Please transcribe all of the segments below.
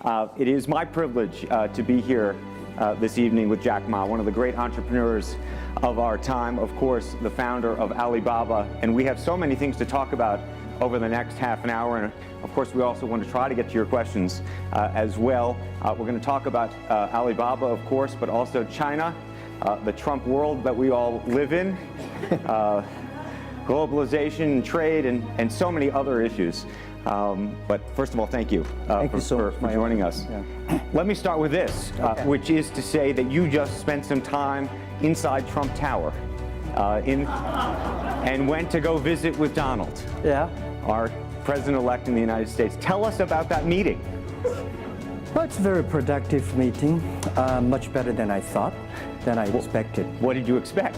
It is my privilege to be here this evening with Jack Ma, one of the great entrepreneurs of our time, of course, the founder of Alibaba. And we have so many things to talk about over the next half an hour. And of course, we also want to try to get to your questions as well. We're going to talk about Alibaba, of course, but also China, the Trump world that we all live in, globalization, trade, and so many other issues. But first of all, thank you for joining us. Yeah. Let me start with this, which is to say that you just spent some time inside Trump Tower and went to go visit with Donald, our president-elect in the United States. Tell us about that meeting. Well, it's a very productive meeting, much better than I thought, than I expected. What did you expect?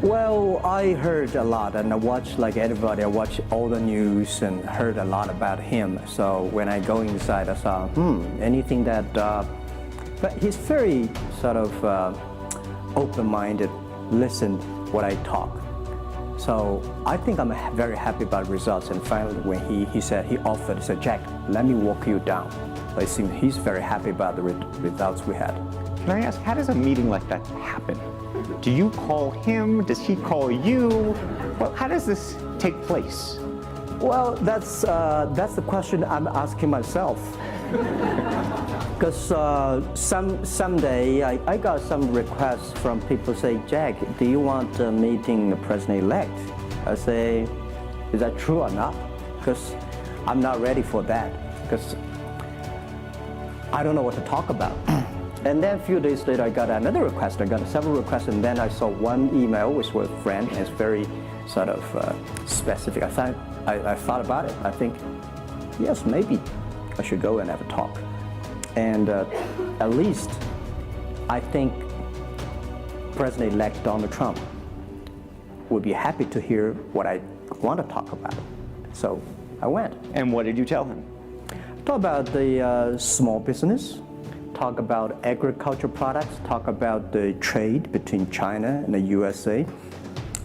Well, I heard a lot, and I watched, like everybody, I watched all the news and heard a lot about him. So when I go inside, I saw, anything that, but he's very sort of open-minded, listened what I talk. So I think I'm very happy about results. And finally, when he said, he said, Jack, let me walk you down. I think he's very happy about the results we had. Can I ask, how does a meeting like that happen? Do you call him? Does he call you? Well, how does this take place? Well, that's the question I'm asking myself. Because someday I got some requests from people say, Jack, do you want a meeting the president-elect? I say, is that true or not? Because I'm not ready for that. Because I don't know what to talk about. And then a few days later, I got another request. I got several requests, and then I saw one email with a friend, and it's very sort of specific. I thought about it. I think, yes, maybe I should go and have a talk. And at least I think President-elect Donald Trump would be happy to hear what I want to talk about. So I went. And what did you tell him? Talk about the small business. Talk about agriculture products, talk about the trade between China and the USA.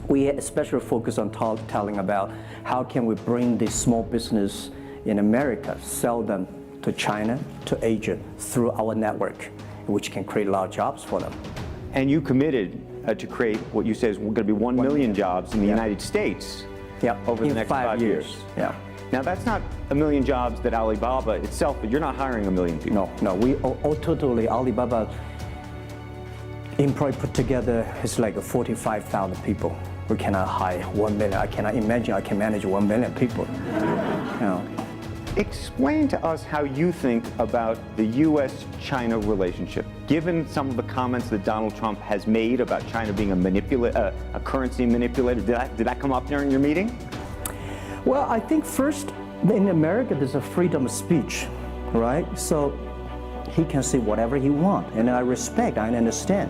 We especially focus on telling about how can we bring the small business in America, sell them to China, to Asia, through our network, which can create a lot of jobs for them. And you committed to create what you say is going to be 1 million jobs in the United States over the next 5 years. Yeah. Now, that's not 1 million jobs that Alibaba itself, but you're not hiring 1 million people. No, we all totally, Alibaba employee put together is like 45,000 people. We cannot hire 1 million. I cannot imagine I can manage 1 million people. You know. Explain to us how you think about the U.S.-China relationship, given some of the comments that Donald Trump has made about China being a currency manipulator. Did that come up during your meeting? Well, I think first, in America, there's a freedom of speech, right? So he can say whatever he wants, and I respect, I understand.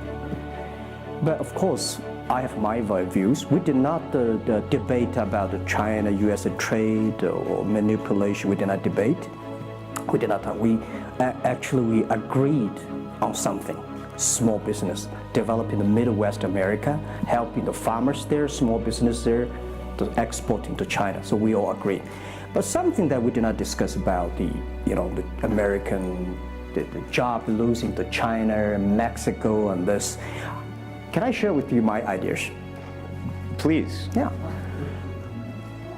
But of course, I have my views. We did not debate about the China-US trade or manipulation. We did not debate. We did not. We actually agreed on something. Small business, developing the Midwest America, helping the farmers there, small business there, exporting to China. So we all agree. But something that we did not discuss about the American, the job losing to China, Mexico, and this. Can I share with you my ideas? Please. Yeah.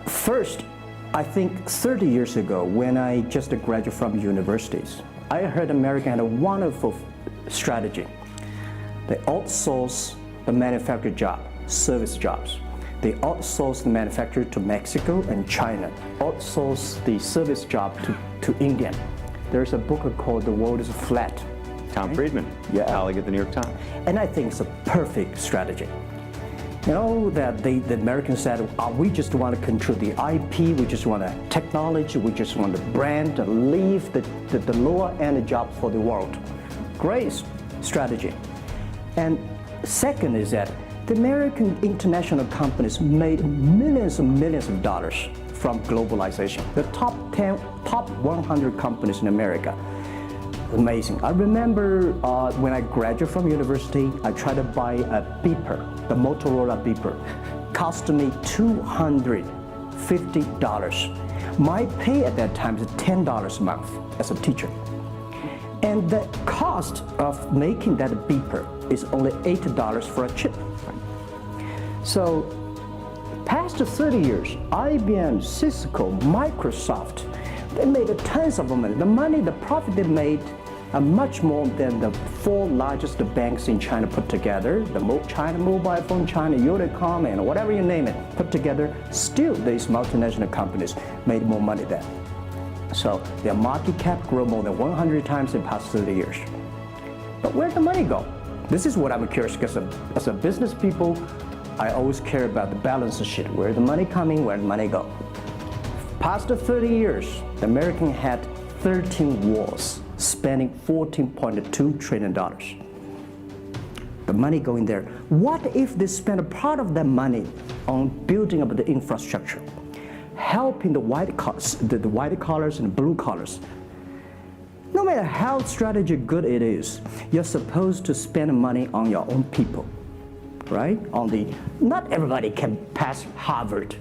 First, I think 30 years ago, when I just graduated from universities, I heard America had a wonderful strategy. They outsource the manufacturing job, service jobs. They outsource the manufacturer to Mexico and China, outsource the service job to India. There's a book called The World is Flat. Tom Friedman, colleague at the New York Times. And I think it's a perfect strategy. You know, that the Americans said, we just want to control the IP, we just want technology, we just want the brand, and leave the lower end job for the world. Great strategy. And second is that the American international companies made millions and millions of dollars from globalization. The top 100 companies in America. Amazing. I remember when I graduated from university, I tried to buy a beeper, the Motorola beeper. Cost me $250. My pay at that time is $10 a month as a teacher. And the cost of making that beeper is only $8 for a chip. So, past 30 years, IBM, Cisco, Microsoft, they made tons of money. The profit they made are much more than the 4 largest banks in China put together, the China Mobile Phone, China Unicom, and whatever you name it, put together. Still, these multinational companies made more money than. So their market cap grew more than 100 times in the past 30 years. But where'd the money go? This is what I'm curious, because as a business people, I always care about the balance sheet. Where the money coming, where the money go. Past 30 years, the American had 13 wars, spending $14.2 trillion. The money going there. What if they spend a part of that money on building up the infrastructure, helping the white collars, the white collars and blue collars? No matter how strategy good it is, you're supposed to spend money on your own people, right? Not everybody can pass Harvard.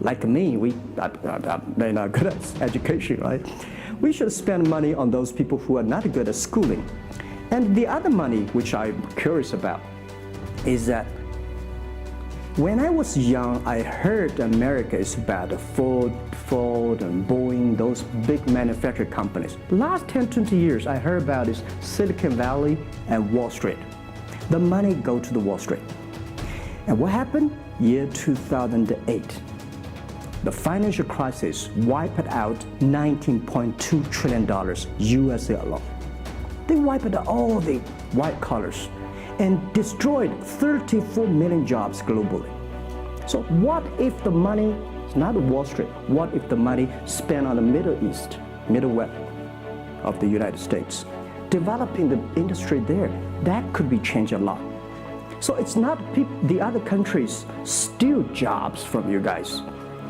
Like me, they're not good at education, right? We should spend money on those people who are not good at schooling. And the other money, which I'm curious about, is that when I was young, I heard America is about Ford and Boeing, those big manufacturing companies. Last 10, 20 years, I heard about is Silicon Valley and Wall Street. The money go to the Wall Street. And what happened? Year 2008. The financial crisis wiped out $19.2 trillion USA alone. They wiped out all the white collars and destroyed 34 million jobs globally. So what if the money is not Wall Street? What if the money spent on the Middle East, Middlewest of the United States, developing the industry there? That could be changed a lot. So it's not the other countries steal jobs from you guys.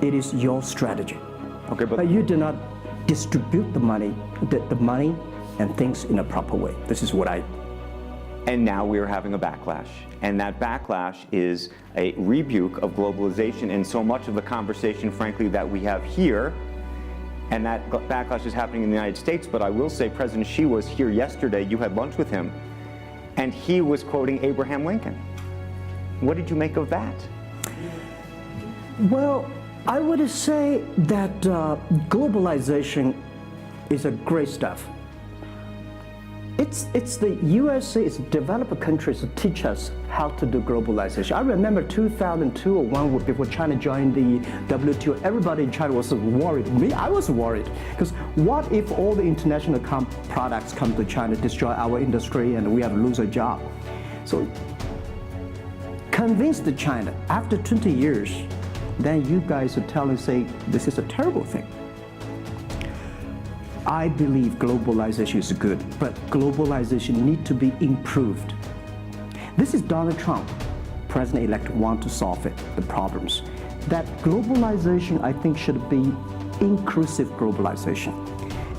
It is your strategy. Okay, but you do not distribute the money and things in a proper way. This is what I. And now we are having a backlash. And that backlash is a rebuke of globalization, and so much of the conversation, frankly, that we have here, and that backlash is happening in the United States. But I will say President Xi was here yesterday. You had lunch with him, and he was quoting Abraham Lincoln. What did you make of that? Well, I would say that globalization is a great stuff. It's the USA, it's developed countries to teach us how to do globalization. I remember 2002 or 2001, before China joined the WTO, everybody in China was worried. Me, I was worried. Because what if all the international products come to China, destroy our industry, and we have to lose a job? So, convince China, after 20 years, then you guys are say, this is a terrible thing. I believe globalization is good, but globalization needs to be improved. This is Donald Trump, President-elect, want to solve it, the problems. That globalization, I think, should be inclusive globalization.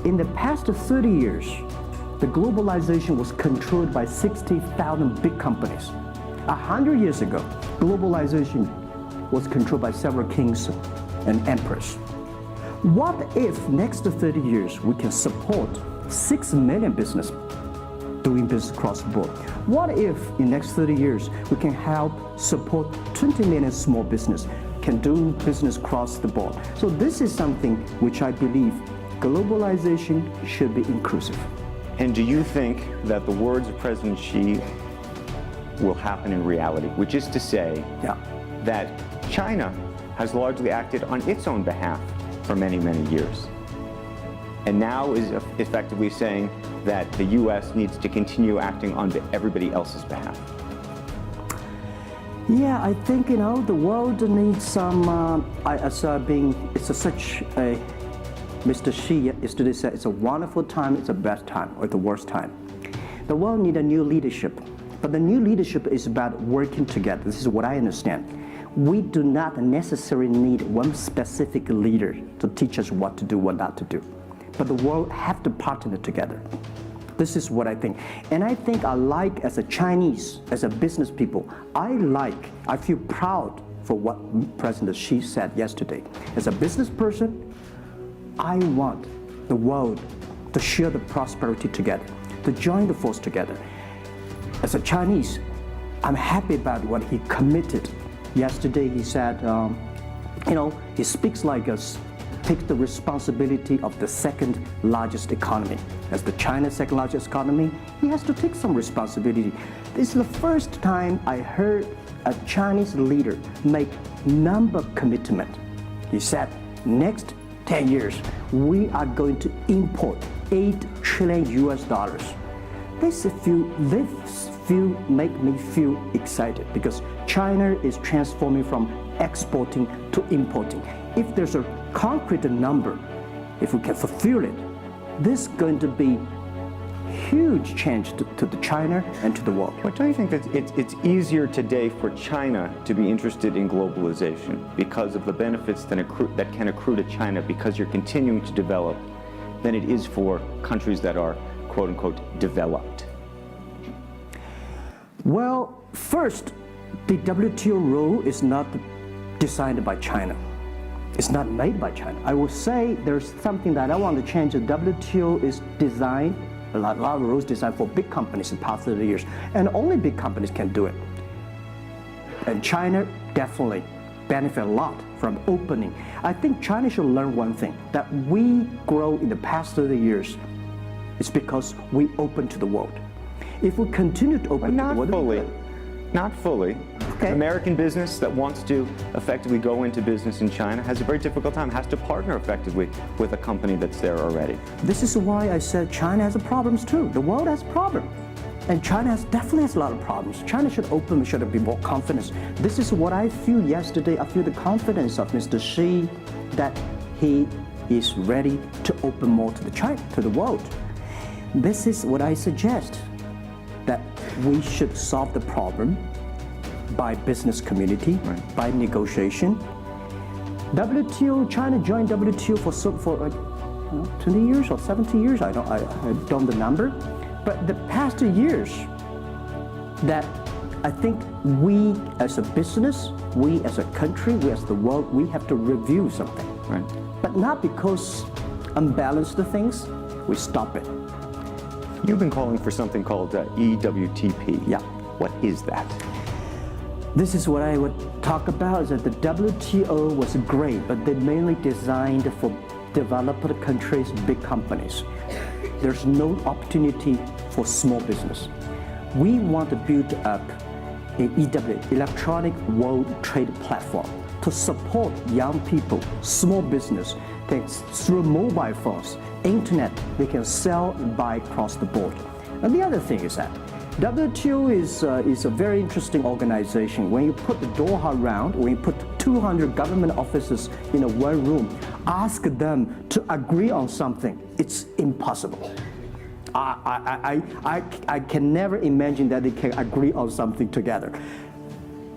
In the past 30 years, the globalization was controlled by 60,000 big companies. 100 years ago, globalization was controlled by several kings and emperors. What if next 30 years we can support 6 million business doing business across the board? What if in next 30 years we can help support 20 million small business can do business across the board? So this is something which I believe globalization should be inclusive. And do you think that the words of President Xi will happen in reality, which is to say that China has largely acted on its own behalf for many, many years, and now is effectively saying that the U.S. needs to continue acting on everybody else's behalf? Yeah, I think, the world needs some, such a, Mr. Xi yesterday said it's a wonderful time, it's a bad time, or the worst time. The world needs a new leadership, but the new leadership is about working together. This is what I understand. We do not necessarily need one specific leader to teach us what to do, what not to do. But the world have to partner together. This is what I think. And I think as a Chinese, as a business people, I feel proud for what President Xi said yesterday. As a business person, I want the world to share the prosperity together, to join the force together. As a Chinese, I'm happy about what he committed. Yesterday he said, he speaks like us, takes the responsibility of the second largest economy. As the China's second largest economy, he has to take some responsibility. This is the first time I heard a Chinese leader make number commitment. He said, next 10 years, we are going to import 8 trillion US dollars. This make me feel excited because China is transforming from exporting to importing. If there's a concrete number, if we can fulfill it, this is going to be huge change to the China and to the world. But don't you think that it's easier today for China to be interested in globalization because of the benefits that can accrue to China because you're continuing to develop than it is for countries that are quote unquote developed? Well, first, the WTO rule is not designed by China. It's not made by China. I will say there's something that I want to change. The WTO is designed, a lot of rules designed for big companies in the past 30 years, and only big companies can do it. And China definitely benefit a lot from opening. I think China should learn one thing, that we grow in the past 30 years. It's because we open to the world. If we continue to open to the world, not fully. Okay. American business that wants to effectively go into business in China has a very difficult time, has to partner effectively with a company that's there already. This is why I said China has problems too. The world has problems. And China definitely has a lot of problems. China should open, should be more confidence. This is what I feel yesterday. I feel the confidence of Mr. Xi that he is ready to open more to the world. This is what I suggest, that we should solve the problem by business community, right, by negotiation. WTO, China joined WTO for 20 years or 70 years, I don't know the number. But the past 2 years, that I think we as a business, we as a country, we as the world, we have to review something. Right. But not because unbalanced things, we stop it. You've been calling for something called EWTP. Yeah. What is that? This is what I would talk about, is that the WTO was great, but they mainly designed for developed countries, big companies. There's no opportunity for small business. We want to build up an EW, Electronic World Trade Platform, to support young people, small business, that through mobile phones, internet, they can sell and buy across the board. And the other thing is that WTO is a very interesting organization. When you put the Doha round, when you put 200 government officers in one room, ask them to agree on something, it's impossible. I can never imagine that they can agree on something together.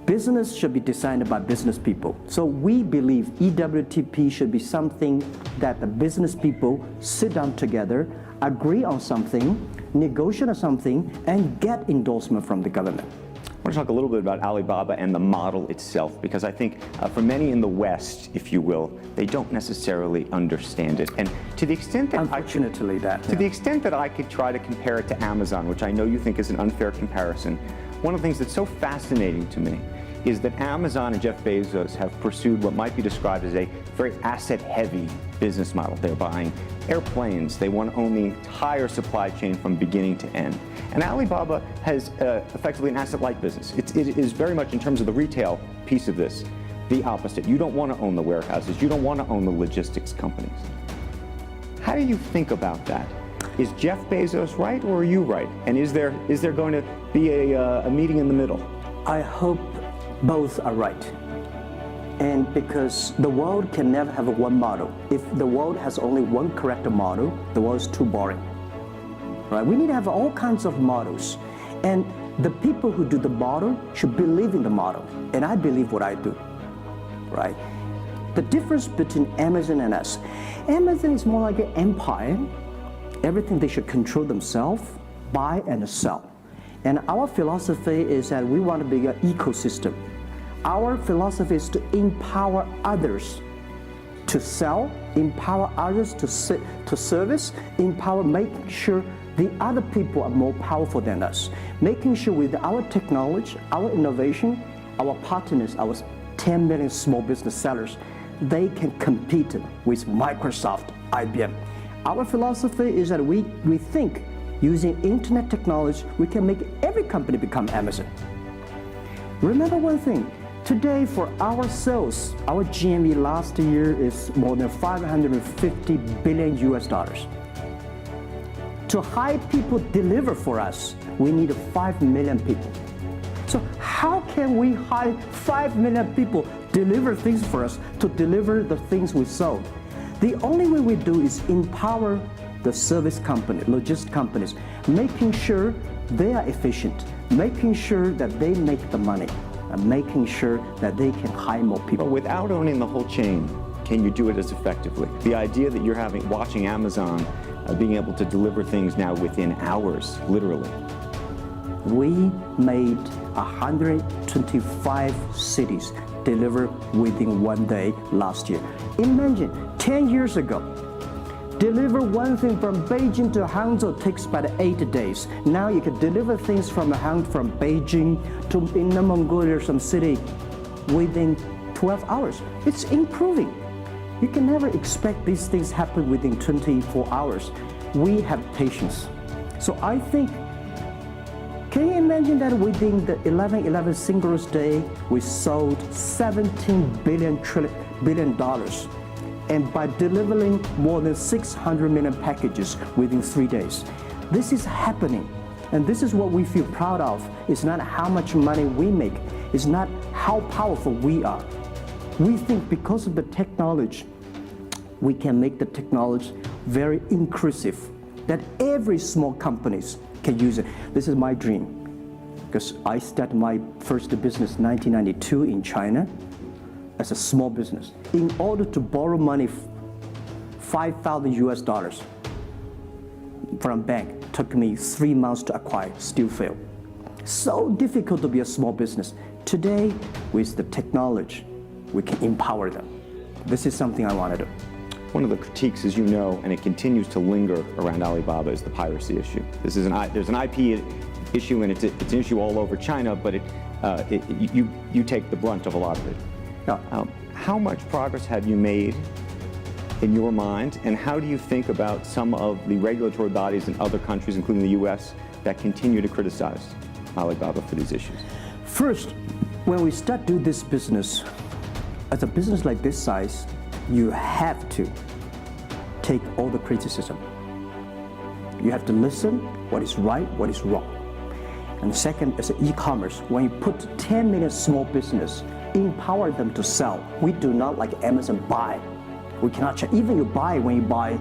Business should be designed by business people. So we believe EWTP should be something that the business people sit down together, agree on something, negotiate on something, and get endorsement from the government. I want to talk a little bit about Alibaba and the model itself, because I think for many in the West, if you will, they don't necessarily understand it. And to the extent that the extent that I could try to compare it to Amazon, which I know you think is an unfair comparison, one of the things that's so fascinating to me is that Amazon and Jeff Bezos have pursued what might be described as a very asset-heavy business model. They're buying airplanes. They want to own the entire supply chain from beginning to end. And Alibaba has effectively an asset-light business. It is very much, in terms of the retail piece of this, the opposite. You don't want to own the warehouses. You don't want to own the logistics companies. How do you think about that? Is Jeff Bezos right, or are you right? And is there going to be a meeting in the middle? I hope both are right. And because the world can never have one model. If the world has only one correct model, the world is too boring. Right? We need to have all kinds of models. And the people who do the model should believe in the model. And I believe what I do. Right? The difference between Amazon and us. Amazon is more like an empire. Everything they should control themselves, buy and sell. And our philosophy is that we want to be an ecosystem. Our philosophy is to empower others to sell, empower others to service, empower, making sure the other people are more powerful than us, making sure with our technology, our innovation, our partners, our 10 million small business sellers, they can compete with Microsoft, IBM. Our philosophy is that we think using internet technology, we can make every company become Amazon. Remember one thing, today for our sales, our GMV last year is more than 550 billion US dollars. To hire people deliver for us, we need 5 million people. So how can we hire 5 million people deliver things for us to deliver the things we sold? The only way we do is empower the service company, logistics companies, making sure they are efficient, making sure that they make the money, and making sure that they can hire more people. But without owning the whole chain, can you do it as effectively? The idea that you're watching Amazon being able to deliver things now within hours, literally. We made 125 cities deliver within 1 day last year. Imagine 10 years ago, deliver one thing from Beijing to Hangzhou takes about 8 days. Now you can deliver things from Beijing to Inner Mongolia or some city within 12 hours. It's improving. You can never expect these things happen within 24 hours. We have patience. So I think, can you imagine that within the 11/11 Singles Day, we sold $17 billion. And by delivering more than 600 million packages within 3 days. This is happening. And this is what we feel proud of. It's not how much money we make. It's not how powerful we are. We think because of the technology, we can make the technology very inclusive, that every small companies can use it. This is my dream, because I started my first business in 1992 in China as a small business. In order to borrow money, 5,000 US dollars from a bank, took me 3 months to acquire, still failed. So difficult to be a small business. Today, with the technology, we can empower them. This is something I want to do. One of the critiques, as you know, and it continues to linger around Alibaba, is the piracy issue. There's an IP issue, and it's an issue all over China, but you take the brunt of a lot of it. Yeah. How much progress have you made in your mind, and how do you think about some of the regulatory bodies in other countries, including the US, that continue to criticize Alibaba for these issues? First, when we start do this business, as a business like this size, you have to take all the criticism. You have to listen what is right, what is wrong. And second, as an e-commerce, when you put 10 million small business, empower them to sell. We do not like Amazon buy. We cannot check. Even when you buy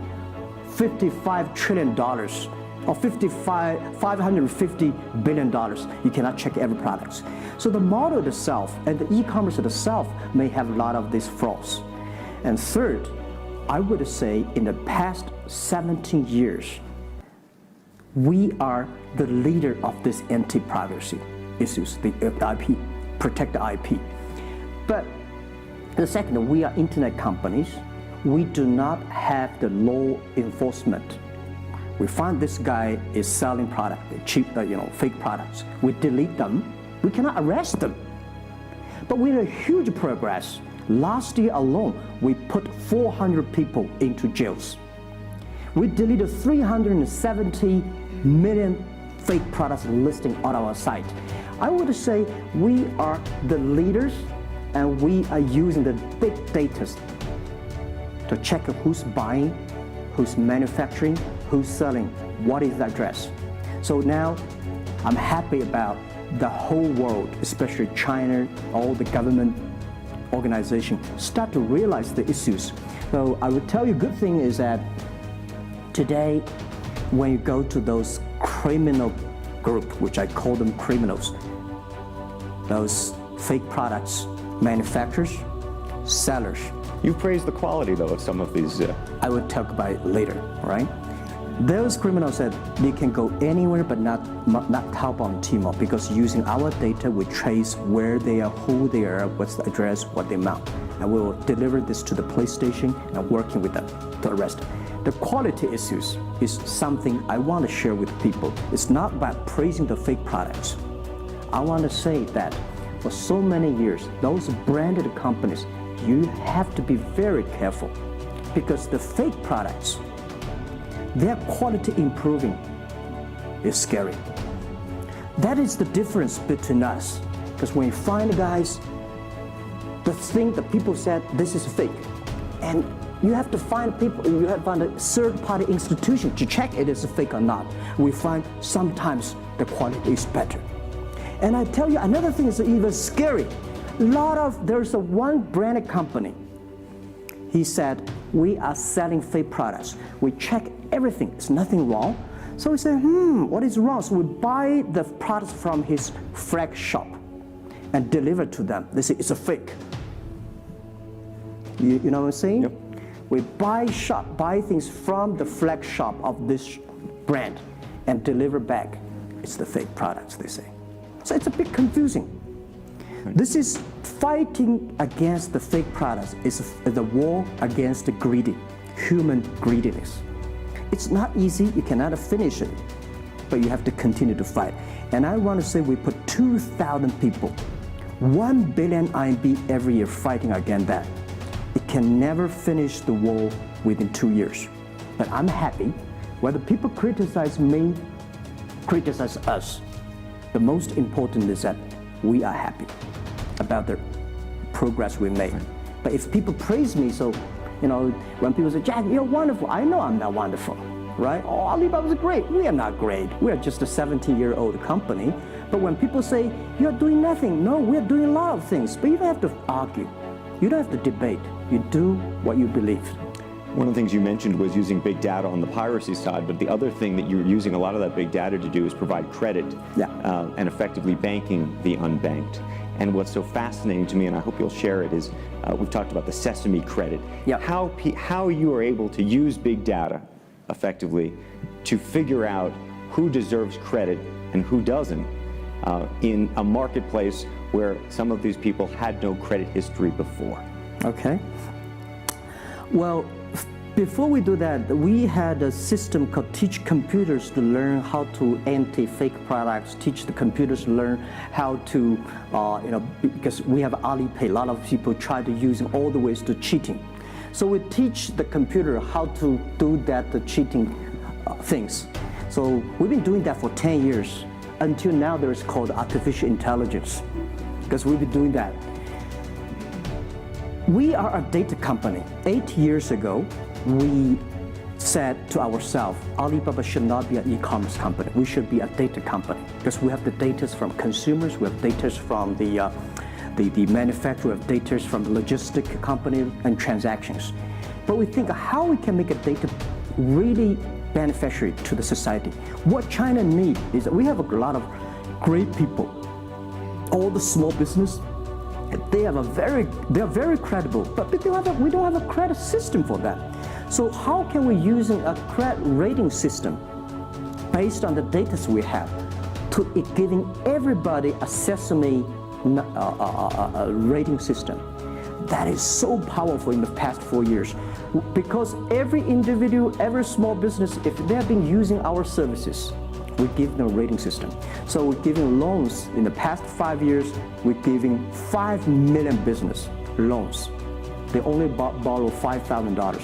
$55 trillion or $550 billion, you cannot check every product. So the model itself and the e-commerce itself may have a lot of these flaws. And third, I would say in the past 17 years, we are the leader of this anti-privacy issues, the IP, protect the IP. But the second, we are internet companies. We do not have the law enforcement. We find this guy is selling product, cheap, fake products. We delete them. We cannot arrest them. But we had a huge progress. Last year alone, we put 400 people into jails. We deleted 370 million fake products listing on our site. I would say we are the leaders, and we are using the big data to check who's buying, who's manufacturing, who's selling, what is the address. So now I'm happy about the whole world, especially China, all the government organization start to realize the issues. So I would tell you, good thing is that today, when you go to those criminal group, which I call them criminals, those fake products, manufacturers, sellers. You've praised the quality, though, of some of these. I would talk about it later, right? Those criminals said they can go anywhere but not Taobao and Tmall, because using our data, we trace where they are, who they are, what's the address, what they amount. And we will deliver this to the police station and working with them to arrest them. The quality issues is something I want to share with people. It's not about praising the fake products. I want to say that for so many years, those branded companies, you have to be very careful, because the fake products, their quality improving is scary. That is the difference between us. Because when you find guys, the thing that people said, this is fake. And you have to find people, you have to find a third-party institution to check it is fake or not. We find sometimes the quality is better. And I tell you, another thing is even scary. There's one branded company. He said, we are selling fake products. We check everything, there's nothing wrong. So we say, what is wrong? So we buy the products from his flag shop and deliver to them. They say, it's a fake. You know what I'm saying? Yep. We buy things from the flag shop of this brand and deliver back. It's the fake products, they say. So it's a bit confusing. This is fighting against the fake products. It's the war against the human greediness. It's not easy, you cannot finish it, but you have to continue to fight. And I want to say we put 2,000 people, 1 billion RMB every year fighting against that. It can never finish the war within 2 years. But I'm happy, whether people criticize me, criticize us, the most important is that we are happy about the progress we made. But if people praise me, so, when people say, Jack, you're wonderful, I know I'm not wonderful, right? Oh, Alibaba's great. We are not great. We are just a 17-year-old company. But when people say, you're doing nothing, no, we're doing a lot of things. But you don't have to argue. You don't have to debate. You do what you believe. One of the things you mentioned was using big data on the piracy side, but the other thing that you're using a lot of that big data to do is provide credit and effectively banking the unbanked. And what's so fascinating to me, and I hope you'll share it, is we've talked about the Sesame credit. Yep. How you are able to use big data effectively to figure out who deserves credit and who doesn't in a marketplace where some of these people had no credit history before. Okay. Well, before we do that, we had a system called Teach Computers to learn how to anti-fake products, teach the computers to learn how to, because we have Alipay, a lot of people try to use all the ways to cheating. So we teach the computer how to do that, the cheating things. So we've been doing that for 10 years. Until now, there is called artificial intelligence, because we've been doing that. We are a data company. 8 years ago, we said to ourselves, Alibaba should not be an e-commerce company. We should be a data company, because we have the data from consumers, we have data from the manufacturer, we have data from the logistic company and transactions. But we think how we can make a data really beneficiary to the society. What China needs is that we have a lot of great people. All the small business, they are very credible, but we don't have a credit system for that. So how can we use a credit rating system based on the data we have to giving everybody a Sesame rating system? That is so powerful in the past 4 years, because every individual, every small business, if they have been using our services, we give them a rating system. So we're giving loans. In the past 5 years, we're giving 5 million business loans. They only borrow $5,000.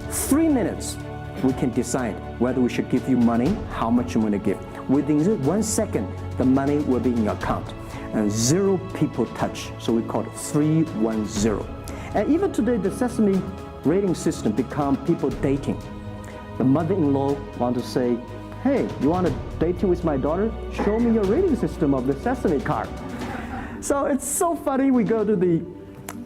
3 minutes, we can decide whether we should give you money, how much you want to give. Within 1 second, the money will be in your account. And 0 people touch, so we call it 310. And even today, the Sesame rating system become people dating. The mother-in-law want to say, hey, you want to date with my daughter? Show me your rating system of the Sesame card. So it's so funny, we go to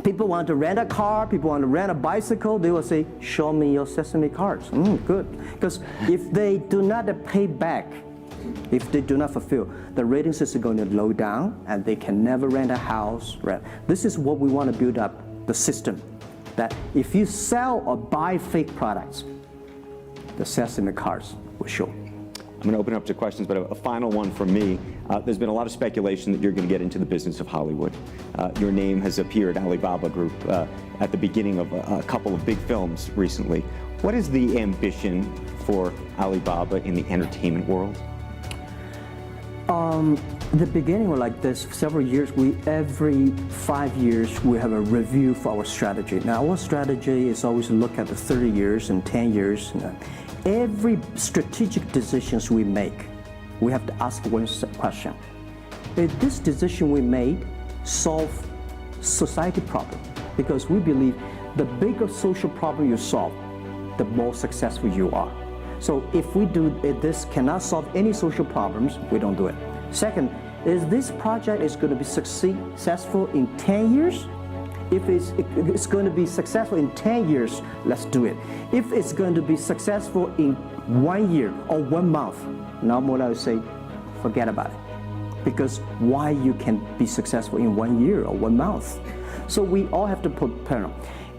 people want to rent a car, people want to rent a bicycle, they will say, show me your Sesame cards. Good. Because if they do not pay back, if they do not fulfill, the rating system is going to low down and they can never rent a house. This is what we want to build up, the system. That if you sell or buy fake products, the Sesame cards for sure. I'm going to open it up to questions, but a final one from me. There's been a lot of speculation that you're going to get into the business of Hollywood. Your name has appeared, Alibaba Group, at the beginning of a couple of big films recently. What is the ambition for Alibaba in the entertainment world? The beginning was like this. Several years, every 5 years, we have a review for our strategy. Now, our strategy is always look at the 30 years and 10 years. Every strategic decisions we make, we have to ask one question. Did this decision we made solve society problem? Because we believe the bigger social problem you solve, the more successful you are. So if we do this cannot solve any social problems, we don't do it. Second, is this project is going to be successful in 10 years? If it's going to be successful in 10 years, let's do it. If it's going to be successful in 1 year or 1 month, normally I would say, forget about it. Because why you can be successful in 1 year or 1 month? So we all have to put pen on.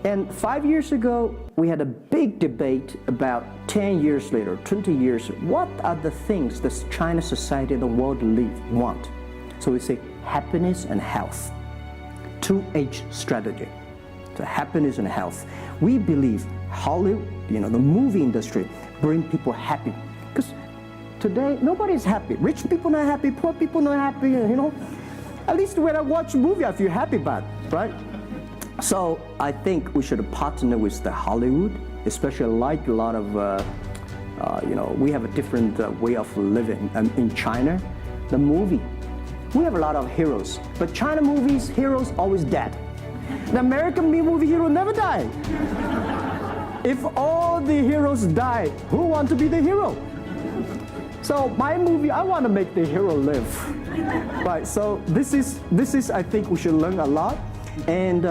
And 5 years ago, we had a big debate about 10 years later, 20 years, what are the things that China society and the world want? So we say happiness and health. 2H strategy. So happiness and health. We believe Hollywood, the movie industry, bring people happy. Because today, nobody's happy. Rich people not happy, poor people not happy, At least when I watch a movie, I feel happy about it, right? So I think we should partner with the Hollywood, especially like a lot of, we have a different way of living. In China, the movie, we have a lot of heroes, but China movies, heroes always dead. The American movie hero never die. If all the heroes die, who want to be the hero? So my movie, I want to make the hero live. Right, so this is, I think we should learn a lot. And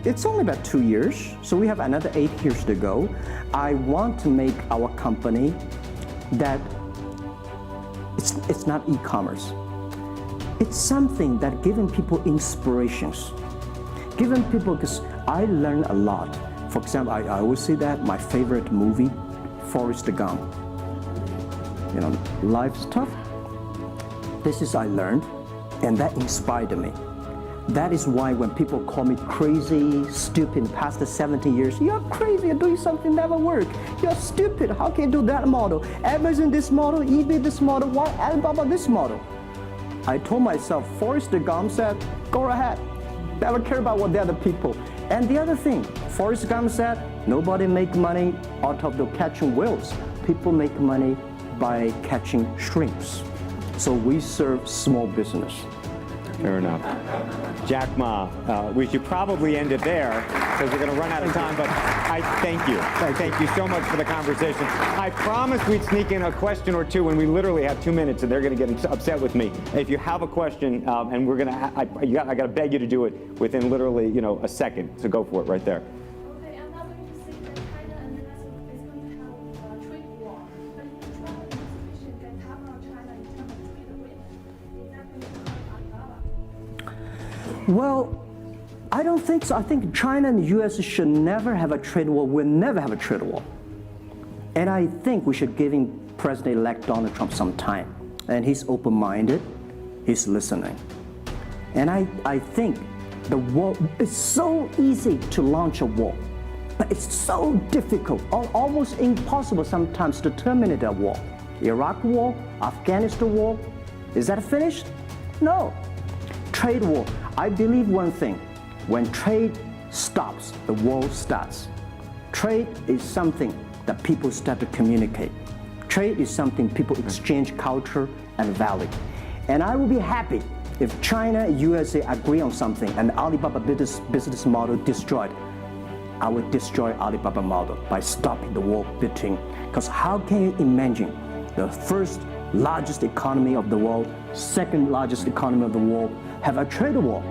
it's only about 2 years, so we have another 8 years to go. I want to make our company that it's not e-commerce. It's something that giving people inspirations. Giving people, because I learn a lot. For example, I always say that my favorite movie, Forrest Gump. Life's tough. This is I learned, and that inspired me. That is why when people call me crazy, stupid, past the 70 years, you're crazy, you're doing something never work. You're stupid, how can you do that model? Amazon this model, eBay this model, why Alibaba this model? I told myself, Forrest Gump said, go ahead. Never care about what the other people. And the other thing, Forrest Gump said, nobody make money out of the catching whales. People make money by catching shrimps. So we serve small business. Fair enough. Jack Ma, we should probably end it there because we're going to run out of time, but I thank you. Thank you so much for the conversation. I promised we'd sneak in a question or two, and we literally have 2 minutes, and they're going to get upset with me. If you have a question, and we're going to, I got to beg you to do it within literally, a second. So go for it right there. Okay, I'm not going to say that China and the rest of is going to have a trade war, but if the Trump administration can cover China in terms of trade agreement, is that going to help Alibaba? Well, I don't think so. I think China and the US should never have a trade war. We'll never have a trade war. And I think we should give President-elect Donald Trump some time. And he's open-minded, he's listening. And I think the war, it's so easy to launch a war, but it's so difficult, almost impossible sometimes to terminate a war. Iraq war, Afghanistan war, is that finished? No. Trade war, I believe one thing, when trade stops, the war starts. Trade is something that people start to communicate. Trade is something people exchange culture and value. And I will be happy if China and USA agree on something and Alibaba business model destroyed. I will destroy Alibaba model by stopping the war between. Because how can you imagine the first largest economy of the world, second largest economy of the world, have a trade war?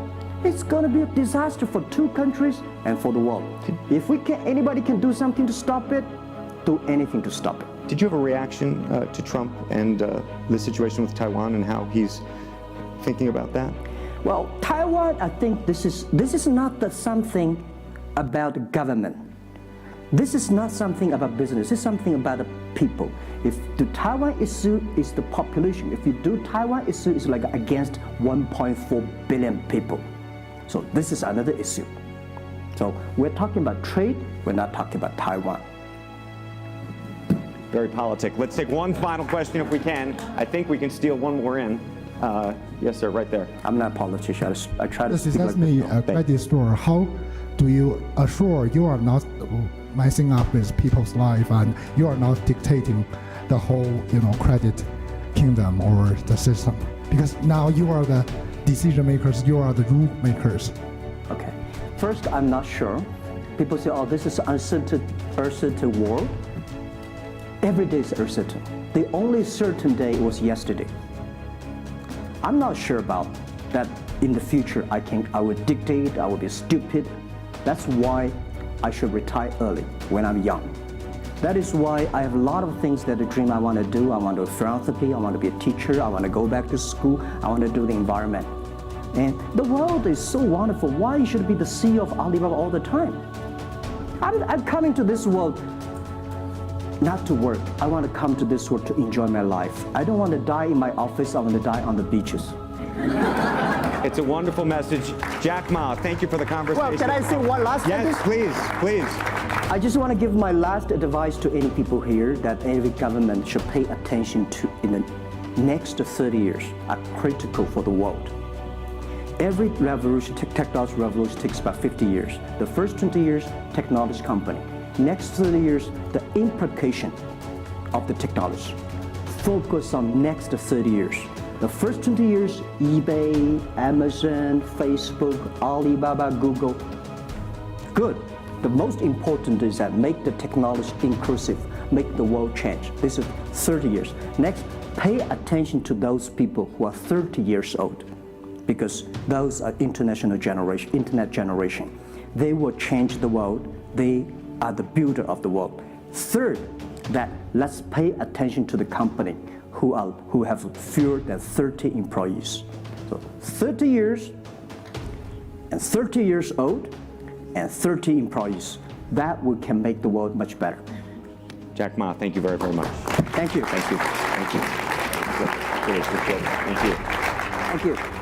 It's going to be a disaster for two countries and for the world. If anybody can do something to stop it, do anything to stop it. Did you have a reaction to Trump and the situation with Taiwan and how he's thinking about that? Well, Taiwan, I think this is not something about government. This is not something about business, it's something about the people. If the Taiwan issue is the population, if you do Taiwan issue, it's like against 1.4 billion people. So this is another issue. So we're talking about trade, we're not talking about Taiwan. Very politic. Let's take one final question if we can. I think we can steal one more in. Yes, sir, right there. I'm not a politician, I try to This speak is like me, this. a credit store. How do you assure you are not messing up with people's life and you are not dictating the whole, credit kingdom or the system? Because now you are the decision makers, you are the rule makers. Okay. First, I'm not sure. People say, oh, this is an uncertain world. Every day is uncertain. The only certain day was yesterday. I'm not sure about that in the future I would dictate, I would be stupid. That's why I should retire early when I'm young. That is why I have a lot of things that I dream I want to do. I want to do philanthropy, I want to be a teacher, I want to go back to school, I want to do the environment. And the world is so wonderful. Why should I be the CEO of Alibaba all the time? I'm coming to this world not to work. I want to come to this world to enjoy my life. I don't want to die in my office, I want to die on the beaches. It's a wonderful message. Jack Ma, thank you for the conversation. Well, can I say one last thing? Yes, please, please. I just want to give my last advice to any people here that every government should pay attention to in the next 30 years are critical for the world. Every revolution, technology revolution takes about 50 years. The first 20 years, technology company. Next 30 years, the implication of the technology. Focus on next 30 years. The first 20 years, eBay, Amazon, Facebook, Alibaba, Google. Good. The most important is that make the technology inclusive, make the world change. This is 30 years. Next, pay attention to those people who are 30 years old, because those are internet generation. They will change the world. They are the builder of the world. Third, that let's pay attention to the company who have fewer than 30 employees. So 30 years and 30 years old and 30 employees. That can make the world much better. Jack Ma, thank you very, very much. Thank you. Thank you. Thank you. Really appreciate it. Thank you. Thank you.